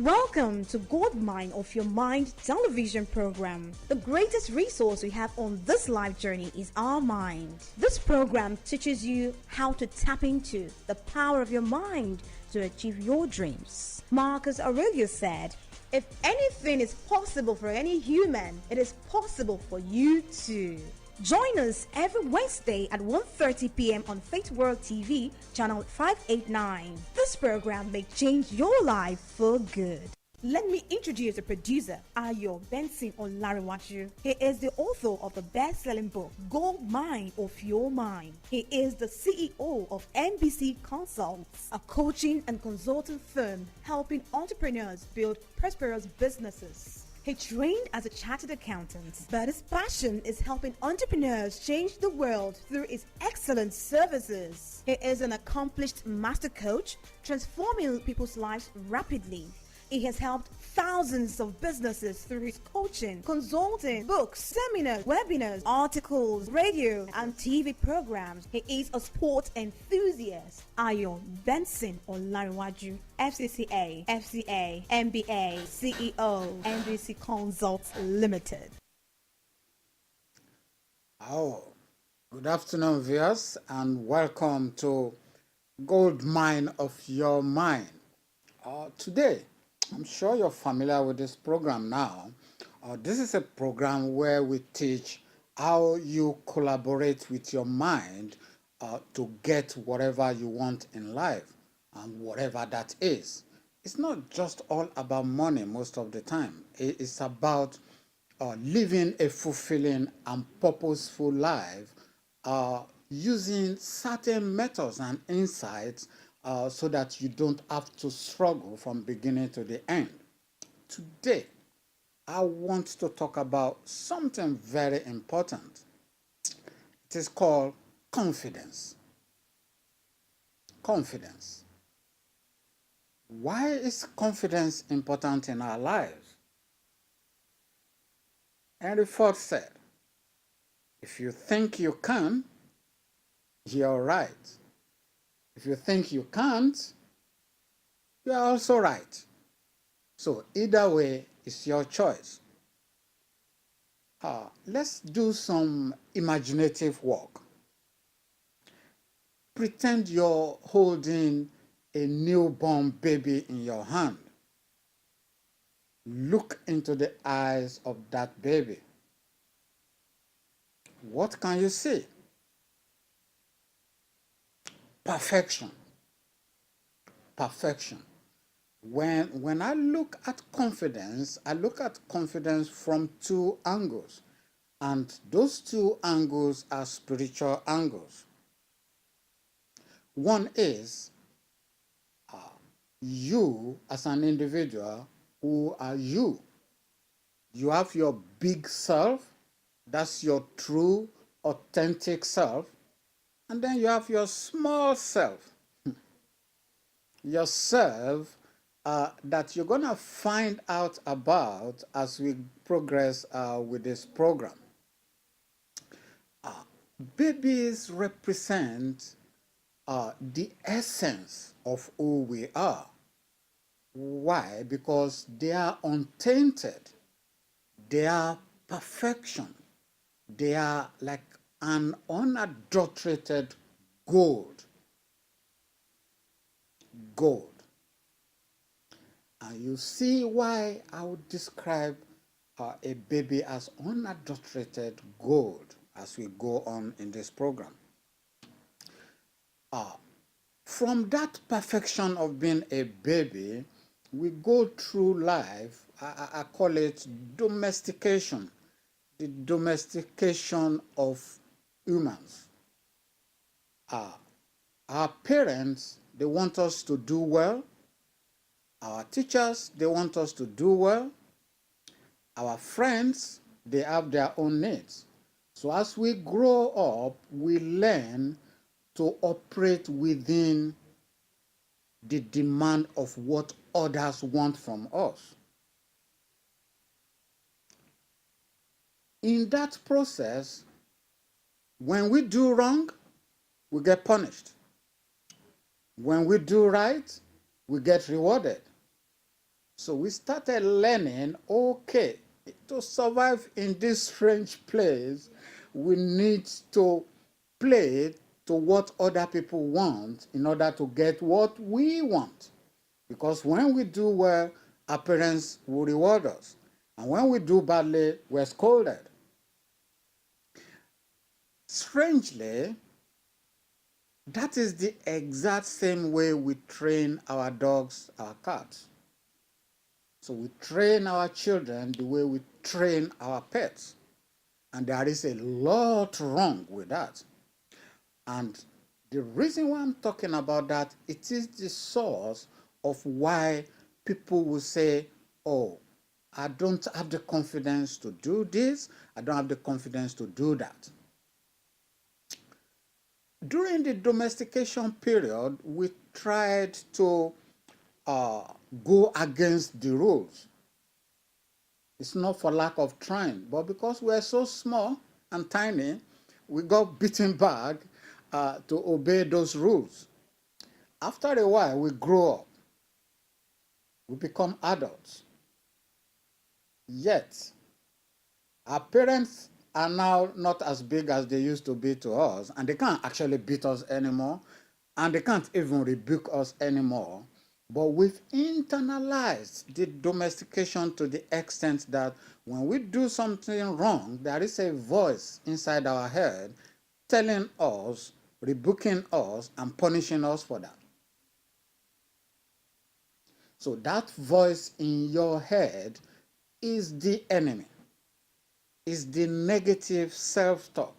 Welcome to Goldmine of Your Mind television program. The greatest resource we have on this life journey is our mind. This program teaches you how to tap into the power of your mind to achieve your dreams. Marcus Aurelius said, "If anything is possible for any human, it is possible for you too." Join us every Wednesday at 1:30 p.m. on Faith World TV, channel 589. This program may change your life for good. Let me introduce the producer, Ayo Benson on Larry. He is the author of the best-selling book, Goldmine of Your Mind. He is the CEO of NBC Consults, a coaching and consulting firm helping entrepreneurs build prosperous businesses. He trained as a chartered accountant, but his passion is helping entrepreneurs change the world through his excellent services. He is an accomplished master coach, transforming people's lives rapidly. He has helped thousands of businesses through his coaching, consulting, books, seminars, webinars, articles, radio, and TV programs. He is a sport enthusiast. Ayo Benson Olanwaju, FCCA, FCA, MBA, CEO, NBC Consults Limited. Oh, good afternoon, viewers, and welcome to Goldmine of Your Mind. Today, I'm sure you're familiar with this program now. This is a program where we teach how you collaborate with your mind to get whatever you want in life, and whatever that is. It's not just all about money most of the time. It's about living a fulfilling and purposeful life using certain methods and insights so that you don't have to struggle from beginning to the end. Today, I want to talk about something very important. It is called confidence. Confidence. Why is confidence important in our lives? Henry Ford said, "If you think you can, you're right. If you think you can't, you are also right." So either way, it's your choice. Let's do some imaginative work. Pretend you're holding a newborn baby in your hand. Look into the eyes of that baby. What can you see? Perfection. Perfection. When I look at confidence, I look at confidence from two angles. And those two angles are spiritual angles. One is you as an individual. Who are you? You have your big self. That's your true, authentic self. And then you have your small self, yourself that you're going to find out about as we progress with this program. Babies represent the essence of who we are. Why? Because they are untainted. They are perfection. They are like an unadulterated gold. Gold. And you see why I would describe a baby as unadulterated gold as we go on in this program. From that perfection of being a baby, we go through life. I call it domestication. The domestication of humans. Our parents, they want us to do well. Our teachers, they want us to do well. Our friends, they have their own needs. So as we grow up, we learn to operate within the demand of what others want from us. In that process, when we do wrong, we get punished. When we do right, we get rewarded. So we started learning, okay, to survive in this strange place, we need to play to what other people want in order to get what we want. Because when we do well, our parents will reward us. And when we do badly, we're scolded. Strangely, that is the exact same way we train our dogs, our cats. So we train our children the way we train our pets. And there is a lot wrong with that. And the reason why I'm talking about that, it is the source of why people will say, oh, I don't have the confidence to do this, I don't have the confidence to do that. During the domestication period, we tried to go against the rules. It's not for lack of trying, but because we're so small and tiny, we got beaten back to obey those rules. After a while, we grow up. We become adults. Yet, our parents are now not as big as they used to be to us, and they can't actually beat us anymore, and they can't even rebuke us anymore. But we've internalized the domestication to the extent that when we do something wrong, there is a voice inside our head telling us, rebuking us, and punishing us for that. So that voice in your head is the enemy, is the negative self-talk,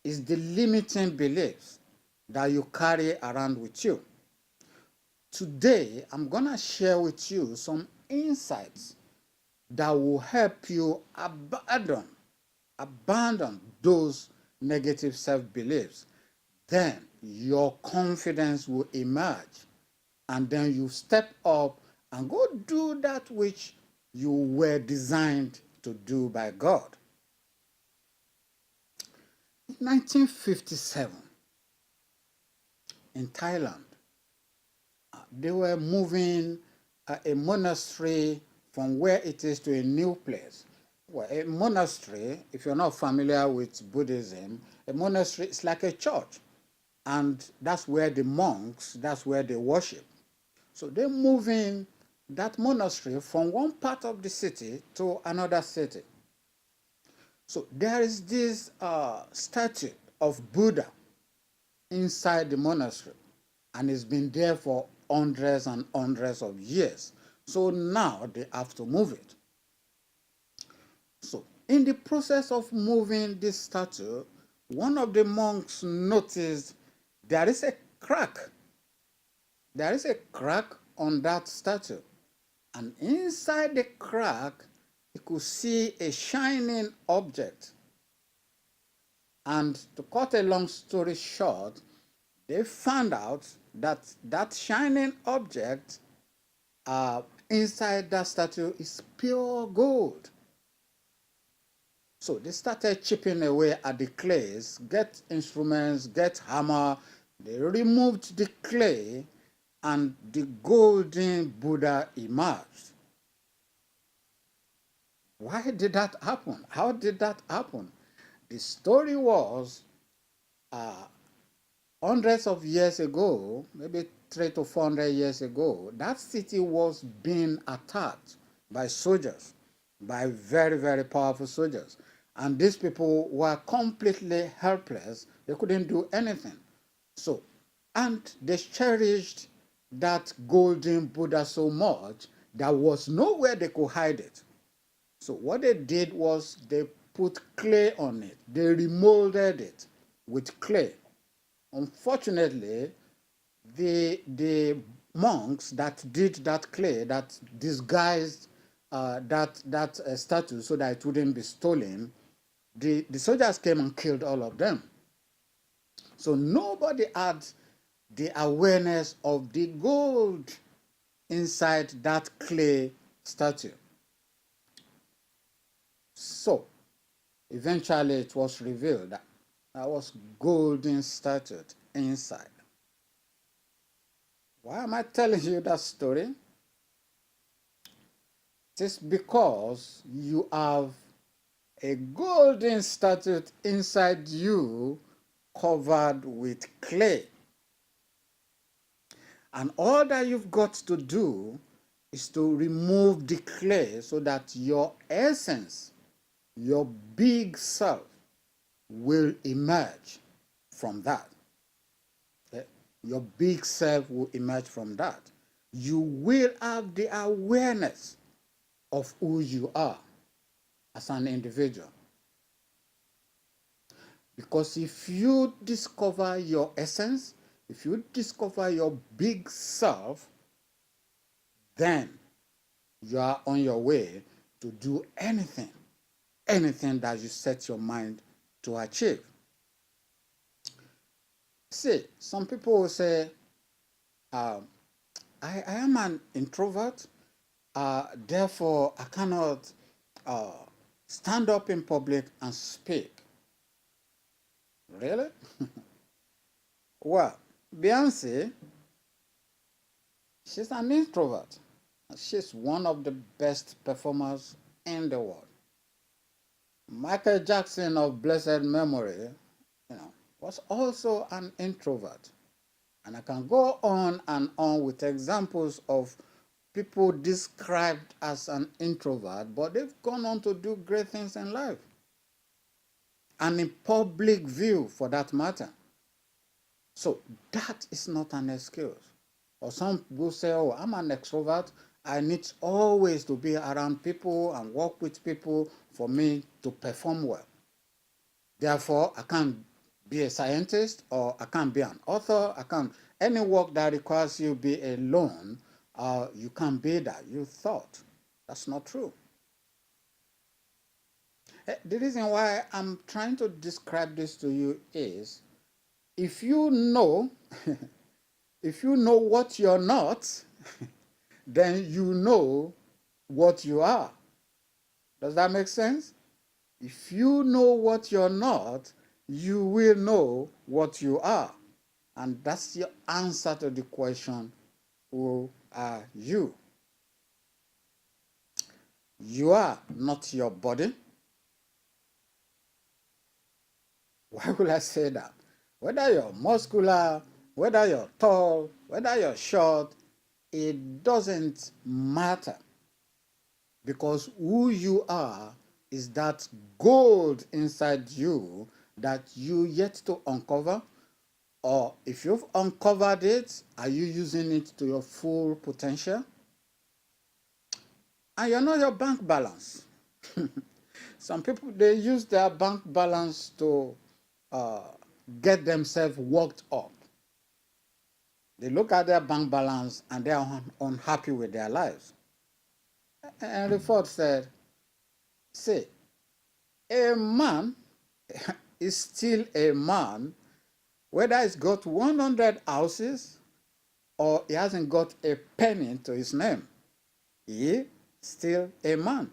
is the limiting beliefs that you carry around with you. Today, I'm going to share with you some insights that will help you abandon those negative self-beliefs. Then your confidence will emerge, and then you step up and go do that which you were designed to do by God. In 1957, in Thailand, they were moving a monastery from where it is to a new place. Well, a monastery, if you're not familiar with Buddhism, a monastery is like a church. And that's where the monks, that's where they worship. So they're moving that monastery from one part of the city to another city. So there is this statue of Buddha inside the monastery, and it's been there for hundreds and hundreds of years. So now they have to move it. So in the process of moving this statue, one of the monks noticed there is a crack. There is a crack on that statue. And inside the crack, you could see a shining object. And to cut a long story short, they found out that that shining object inside that statue is pure gold. So they started chipping away at the clays, get instruments, get hammer. They removed the clay, and the golden Buddha emerged. Why did that happen? How did that happen? The story was hundreds of years ago, maybe 300 to 400 years ago, that city was being attacked by soldiers, by very, very powerful soldiers. And these people were completely helpless. They couldn't do anything. So, and they cherished that golden Buddha so much, there was nowhere they could hide it. So what they did was they put clay on it. They remolded it with clay. Unfortunately, the monks that did that clay, that disguised that statue so that it wouldn't be stolen, the soldiers came and killed all of them. So nobody had the awareness of the gold inside that clay statue. So eventually it was revealed that there was golden statue inside. Why am I telling you that story? It is because you have a golden statue inside you covered with clay. And all that you've got to do is to remove the clay so that your essence, your big self, will emerge from that. Okay? Your big self will emerge from that. You will have the awareness of who you are as an individual. Because if you discover your essence, if you discover your big self, then you are on your way to do anything that you set your mind to achieve. See, some people will say, I am an introvert, therefore I cannot stand up in public and speak. Really? Well, Beyonce, she's an introvert. She's one of the best performers in the world. Michael Jackson of blessed memory, was also an introvert. And I can go on and on with examples of people described as an introvert, but they've gone on to do great things in life. And in public view, for that matter. So that is not an excuse. Or some will say, oh, I'm an extrovert. I need always to be around people and work with people for me to perform well. Therefore, I can't be a scientist, or I can't be an author. Any work that requires you be alone, you can't be that. You thought. That's not true. The reason why I'm trying to describe this to you is, if you know, if you know what you're not, then you know what you are. Does that make sense? If you know what you're not, you will know what you are. And that's your answer to the question, who are you? You are not your body. Why will I say that? Whether you're muscular, whether you're tall, whether you're short, it doesn't matter. Because who you are is that gold inside you that you yet to uncover. Or if you've uncovered it, are you using it to your full potential? And you know your bank balance. Some people, they use their bank balance to get themselves worked up. They look at their bank balance and they are unhappy with their lives. And the Ford said, see, a man is still a man, whether he's got 100 houses or he hasn't got a penny to his name. He still a man.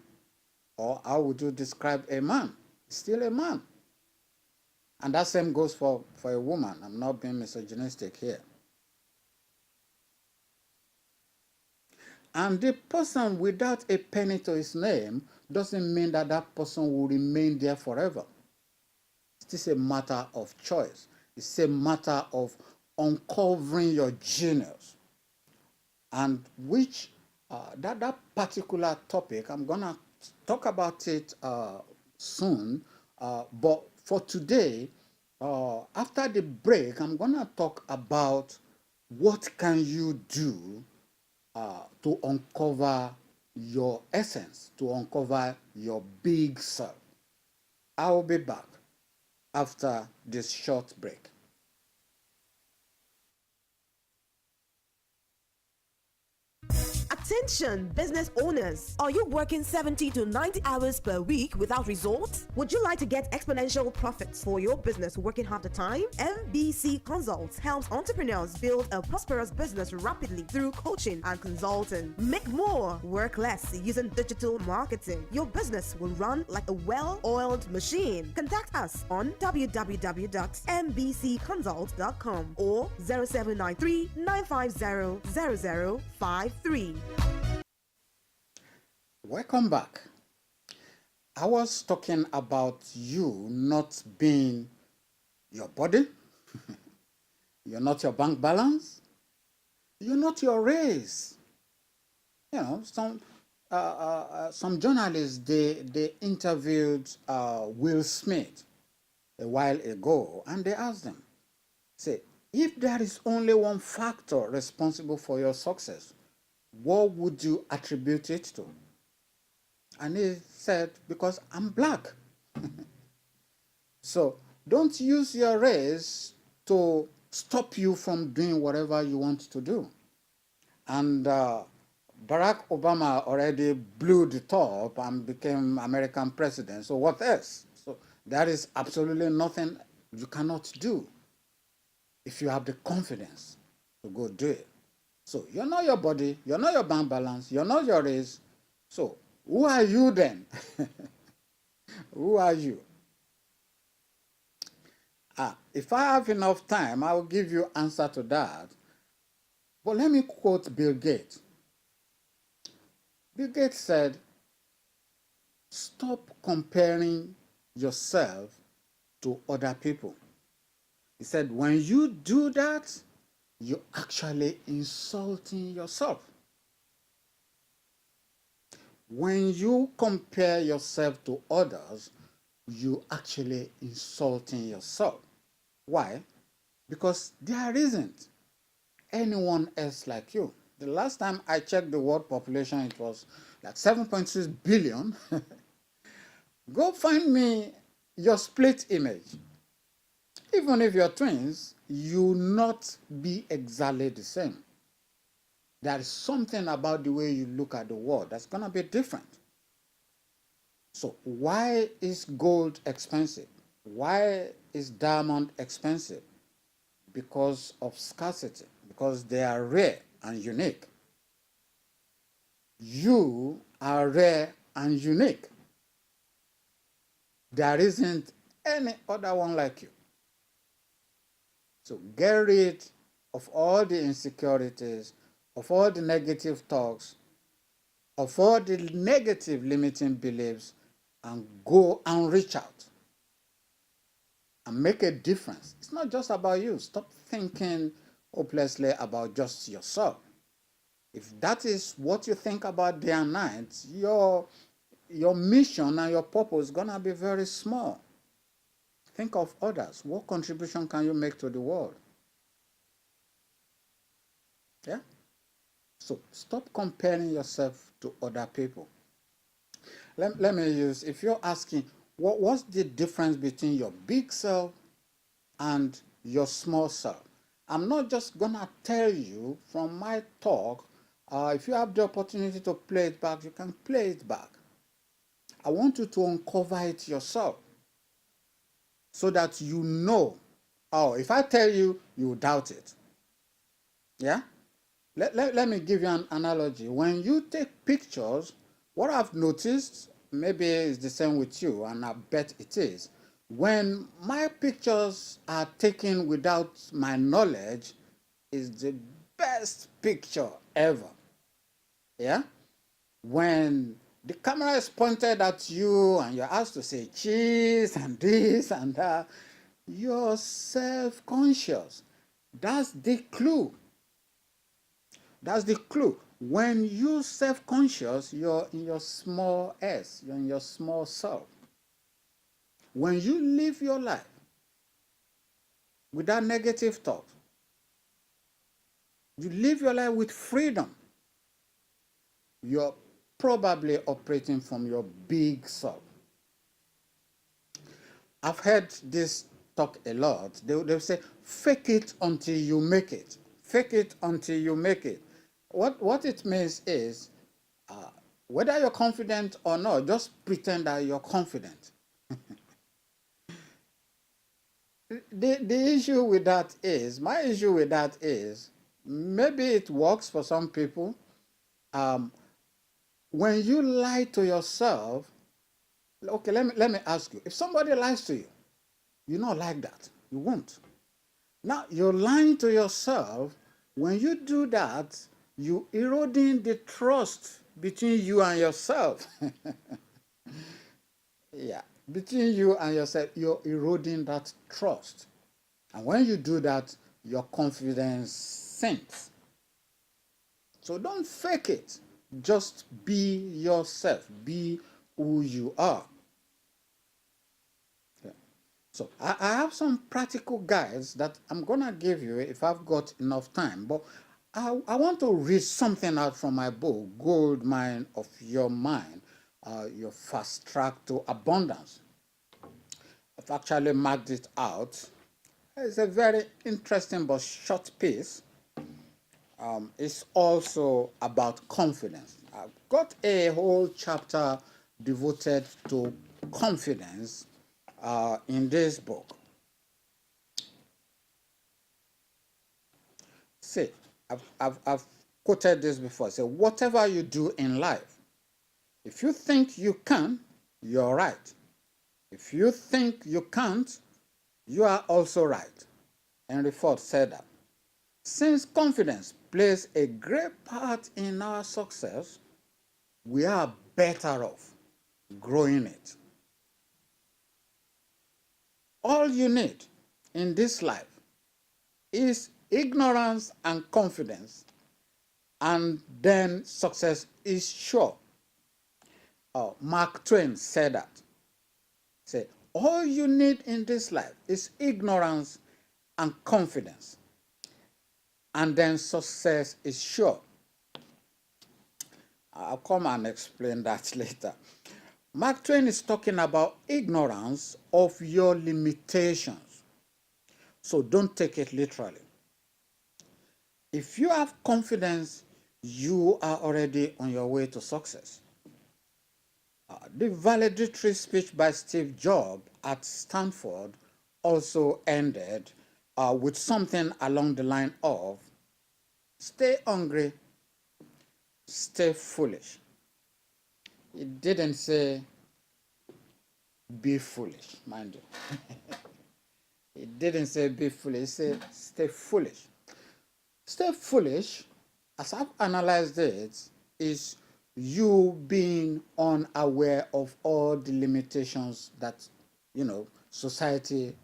Or how would you describe a man? Still a man. And that same goes for a woman. I'm not being misogynistic here. And the person without a penny to his name doesn't mean that that person will remain there forever. It's a matter of choice. It's a matter of uncovering your genius. And which, that particular topic, I'm going to talk about it soon. But for today, after the break, I'm going to talk about what can you do to uncover your essence, to uncover your big self. I will be back after this short break. Attention business owners, are you working 70 to 90 hours per week without results? Would you like to get exponential profits for your business working half the time? MBC Consults helps entrepreneurs build a prosperous business rapidly through coaching and consulting. Make more, work less using digital marketing. Your business will run like a well-oiled machine. Contact us on www.mbcconsult.com or 0793 950 0053. Welcome back. I was talking about you not being your body. You're not your bank balance. You're not your race. You know, some journalists, they interviewed Will Smith a while ago, and they asked them, say, if there is only one factor responsible for your success, what would you attribute it to? And he said, because I'm black. So don't use your race to stop you from doing whatever you want to do. And Barack Obama already blew the top and became American president. So what else? So there is absolutely nothing you cannot do if you have the confidence to go do it. So you're not your body, you're not your bank balance, you're not your race. So who are you then? Who are you? If I have enough time, I will give you answer to that. But let me quote Bill Gates. Bill Gates said, stop comparing yourself to other people. He said, when you do that, you're actually insulting yourself. When you compare yourself to others, you're actually insulting yourself. Why? Because there isn't anyone else like you. The last time I checked the world population, it was like 7.6 billion. Go find me your split image. Even if you're twins, you'll not be exactly the same. There is something about the way you look at the world that's going to be different. So why is gold expensive? Why is diamond expensive? Because of scarcity, because they are rare and unique. You are rare and unique. There isn't any other one like you. So get rid of all the insecurities, of all the negative talks, of all the negative limiting beliefs, and go and reach out and make a difference. It's not just about you. Stop thinking hopelessly about just yourself. If that is what you think about day and night, your mission and your purpose is going to be very small. Think of others. What contribution can you make to the world? Yeah? So stop comparing yourself to other people. Let me use, if you're asking, what's the difference between your big self and your small self? I'm not just going to tell you from my talk. If you have the opportunity to play it back, you can play it back. I want you to uncover it yourself so that you know. Oh, if I tell you, you doubt it. Yeah? Let me give you an analogy. When you take pictures, what I've noticed, maybe it's the same with you, and I bet it is, when my pictures are taken without my knowledge, is the best picture ever. Yeah? When the camera is pointed at you and you're asked to say cheese and this and that, you're self-conscious. That's the clue. That's the clue. When you're self-conscious, you're in your small s, you're in your small self. When you live your life without negative thought, you live your life with freedom, you're probably operating from your big self. I've heard this talk a lot. They'll say, fake it until you make it. Fake it until you make it. What it means is, whether you're confident or not, just pretend that you're confident. The issue with that is, my issue with that is, maybe it works for some people. When you lie to yourself, okay, let me ask you, if somebody lies to you, you're not like that. You won't. Now, you're lying to yourself. When you do that, you're eroding the trust between you and yourself. Yeah, between you and yourself, you're eroding that trust. And when you do that, your confidence sinks. So don't fake it. Just be yourself. Be who you are. Okay. So I have some practical guides that I'm going to give you if I've got enough time. But I want to read something out from my book, Goldmine of Your Mind, Your Fast Track to Abundance. I've actually marked it out. It's a very interesting but short piece. It's also about confidence. I've got a whole chapter devoted to confidence in this book. See, I've quoted this before. Say, whatever you do in life, if you think you can, you're right. If you think you can't, you are also right. Henry Ford said that. Since confidence plays a great part in our success, we are better off growing it. All you need in this life is ignorance and confidence, and then success is sure. Mark Twain said that. Say, all you need in this life is ignorance and confidence, and then success is sure. I'll come and explain that later. Mark Twain is talking about ignorance of your limitations. So don't take it literally. If you have confidence, you are already on your way to success. The valedictory speech by Steve Jobs at Stanford also ended with something along the line of, stay hungry, stay foolish. It didn't say be foolish, mind you. It didn't say be foolish, it said stay foolish. Stay foolish, as I've analyzed it, is you being unaware of all the limitations that, society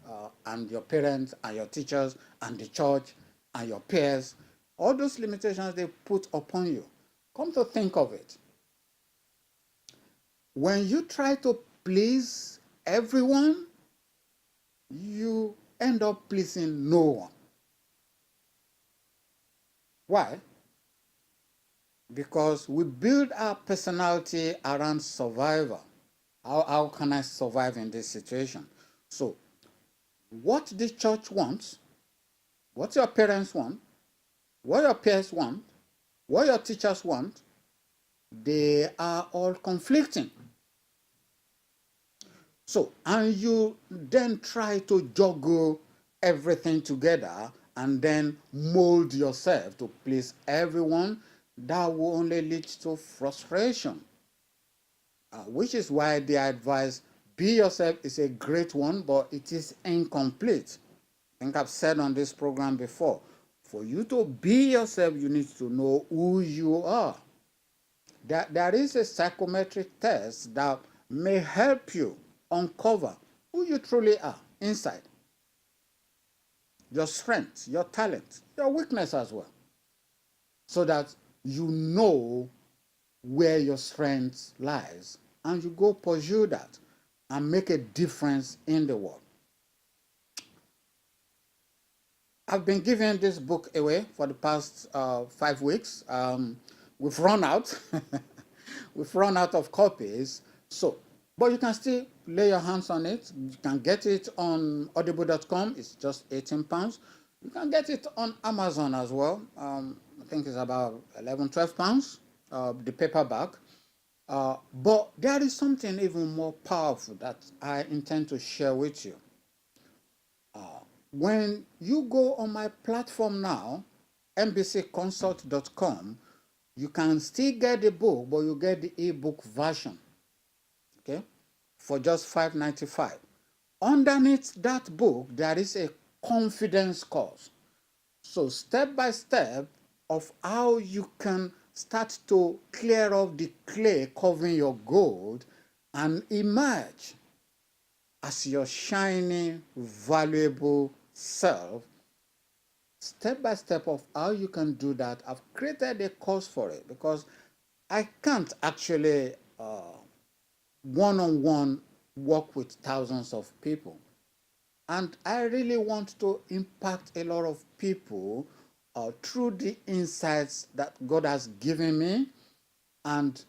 and your parents and your teachers and the church and your peers, all those limitations they put upon you. Come to think of it, when you try to please everyone, you end up pleasing no one. Why? Because we build our personality around survival. How can I survive in this situation? So, what the church wants, what your parents want, what your peers want, what your teachers want, they are all conflicting. So, and you then try to juggle everything together and then mold yourself to please everyone. That will only lead to frustration, which is why the advice, be yourself, is a great one, but it is incomplete. I think I've said on this program before, for you to be yourself, you need to know who you are. There is a psychometric test that may help you uncover who you truly are inside. Your strengths, your talents, your weakness as well. So that you know where your strength lies and you go pursue that and make a difference in the world. I've been giving this book away for the past 5 weeks. We've run out. We've run out of copies. So, but you can still lay your hands on it. You can get it on audible.com. It's just £18. You can get it on Amazon as well. I think it's about £11-12, the paperback. But there is something even more powerful that I intend to share with you. When you go on my platform now, nbcconsult.com, you can still get the book, but you get the ebook version, okay, for just $5.95. Underneath that book, there is a confidence course. So step by step of how you can start to clear off the clay covering your gold and emerge as your shining, valuable self. Step by step of how you can do that, I've created a course for it because I can't actually one-on-one work with thousands of people. And I really want to impact a lot of people through the insights that God has given me. And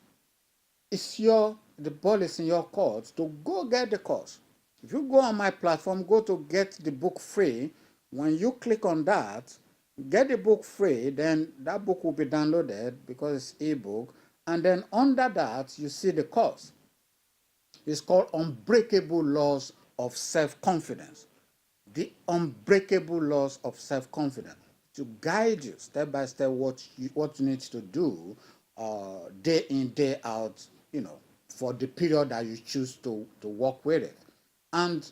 the ball is in your court to go get the course. If you go on my platform, go to get the book free. When you click on that, get the book free, then that book will be downloaded because it's ebook. And then under that, you see the course. It's called Unbreakable Laws of Self-Confidence. The Unbreakable Laws of Self-Confidence, to guide you step by step what you need to do day in, day out, for the period that you choose to work with it. And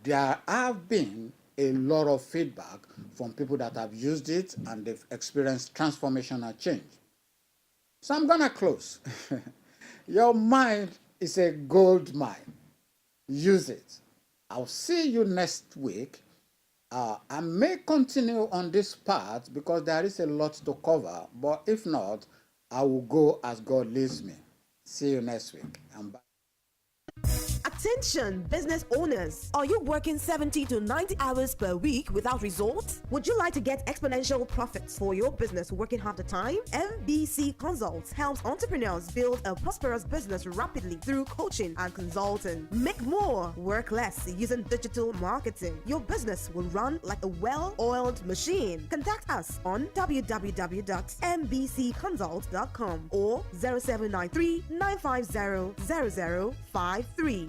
there have been a lot of feedback from people that have used it and they've experienced transformational change. So I'm gonna close. Your mind is a gold mine. Use it. I'll see you next week. I may continue on this part because there is a lot to cover, but if not, I will go as God leads me. See you next week. I'm back. Attention business owners, are you working 70 to 90 hours per week without results? Would you like to get exponential profits for your business working half the time? MBC Consults helps entrepreneurs build a prosperous business rapidly through coaching and consulting. Make more, work less using digital marketing. Your business will run like a well-oiled machine. Contact us on www.mbcconsult.com or 0793 950 0053.